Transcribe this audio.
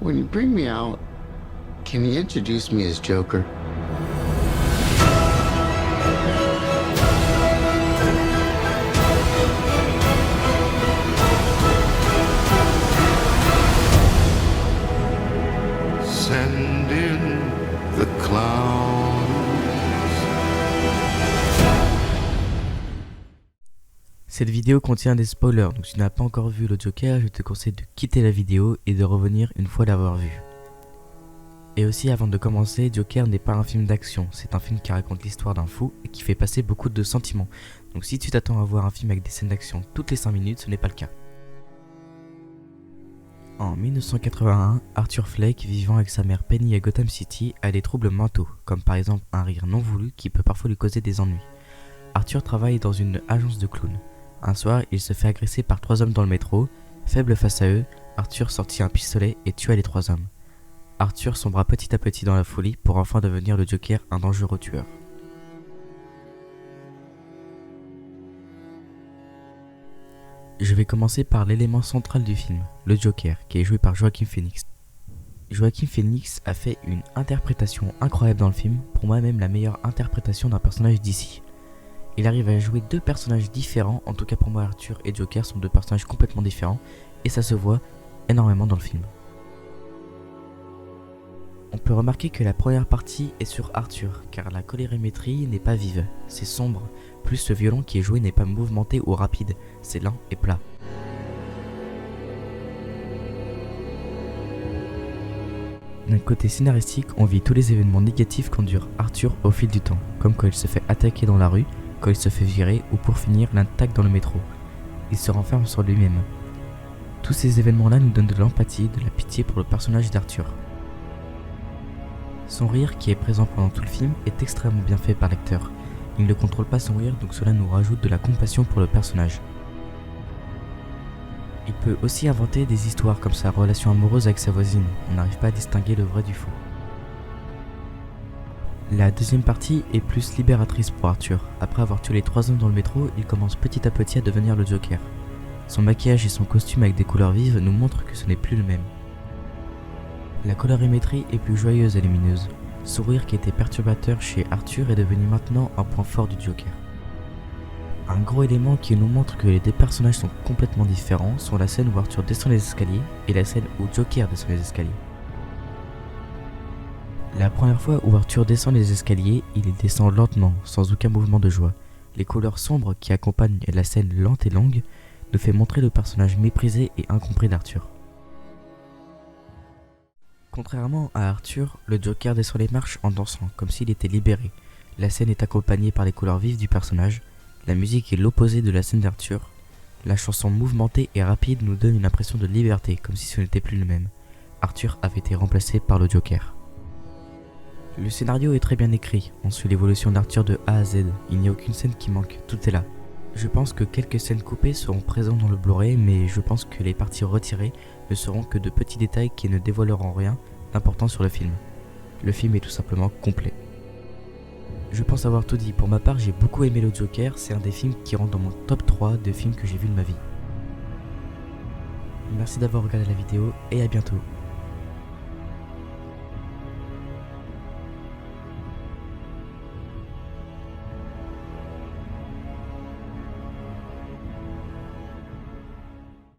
When you bring me out, can you introduce me as Joker? Send in the clowns. Cette vidéo contient des spoilers, donc si tu n'as pas encore vu le Joker, je te conseille de quitter la vidéo et de revenir une fois l'avoir vu. Et aussi avant de commencer, Joker n'est pas un film d'action, c'est un film qui raconte l'histoire d'un fou et qui fait passer beaucoup de sentiments. Donc si tu t'attends à voir un film avec des scènes d'action toutes les 5 minutes, ce n'est pas le cas. En 1981, Arthur Fleck, vivant avec sa mère Penny à Gotham City, a des troubles mentaux, comme par exemple un rire non voulu qui peut parfois lui causer des ennuis. Arthur travaille dans une agence de clowns. Un soir, il se fait agresser par 3 hommes dans le métro. Faible face à eux, Arthur sortit un pistolet et tua les 3 hommes. Arthur sombra petit à petit dans la folie pour enfin devenir le Joker, un dangereux tueur. Je vais commencer par l'élément central du film, le Joker, qui est joué par Joaquin Phoenix. Joaquin Phoenix a fait une interprétation incroyable dans le film, pour moi même la meilleure interprétation d'un personnage d'ici. Il arrive à jouer 2 personnages différents, en tout cas pour moi Arthur et Joker sont 2 personnages complètement différents, et ça se voit énormément dans le film. On peut remarquer que la première partie est sur Arthur, car la colorimétrie n'est pas vive, c'est sombre, plus le violon qui est joué n'est pas mouvementé ou rapide, c'est lent et plat. D'un côté scénaristique, on vit tous les événements négatifs qu'endure Arthur au fil du temps, comme quand il se fait attaquer dans la rue, quand il se fait virer ou pour finir l'attaque dans le métro. Il se renferme sur lui-même. Tous ces événements-là nous donnent de l'empathie, de la pitié pour le personnage d'Arthur. Son rire, qui est présent pendant tout le film, est extrêmement bien fait par l'acteur. Il ne contrôle pas son rire, donc cela nous rajoute de la compassion pour le personnage. Il peut aussi inventer des histoires comme sa relation amoureuse avec sa voisine. On n'arrive pas à distinguer le vrai du faux. La deuxième partie est plus libératrice pour Arthur. Après avoir tué les 3 hommes dans le métro, il commence petit à petit à devenir le Joker. Son maquillage et son costume avec des couleurs vives nous montrent que ce n'est plus le même. La colorimétrie est plus joyeuse et lumineuse. Son rire qui était perturbateur chez Arthur est devenu maintenant un point fort du Joker. Un gros élément qui nous montre que les 2 personnages sont complètement différents sont la scène où Arthur descend les escaliers et la scène où Joker descend les escaliers. La première fois où Arthur descend les escaliers, il y descend lentement, sans aucun mouvement de joie. Les couleurs sombres qui accompagnent la scène lente et longue nous fait montrer le personnage méprisé et incompris d'Arthur. Contrairement à Arthur, le Joker descend les marches en dansant, comme s'il était libéré. La scène est accompagnée par les couleurs vives du personnage. La musique est l'opposé de la scène d'Arthur. La chanson mouvementée et rapide nous donne une impression de liberté, comme si ce n'était plus le même. Arthur avait été remplacé par le Joker. Le scénario est très bien écrit, on suit l'évolution d'Arthur de A à Z, il n'y a aucune scène qui manque, tout est là. Je pense que quelques scènes coupées seront présentes dans le Blu-ray, mais je pense que les parties retirées ne seront que de petits détails qui ne dévoileront rien d'important sur le film. Le film est tout simplement complet. Je pense avoir tout dit, pour ma part j'ai beaucoup aimé le Joker, c'est un des films qui rentre dans mon top 3 de films que j'ai vus de ma vie. Merci d'avoir regardé la vidéo et à bientôt.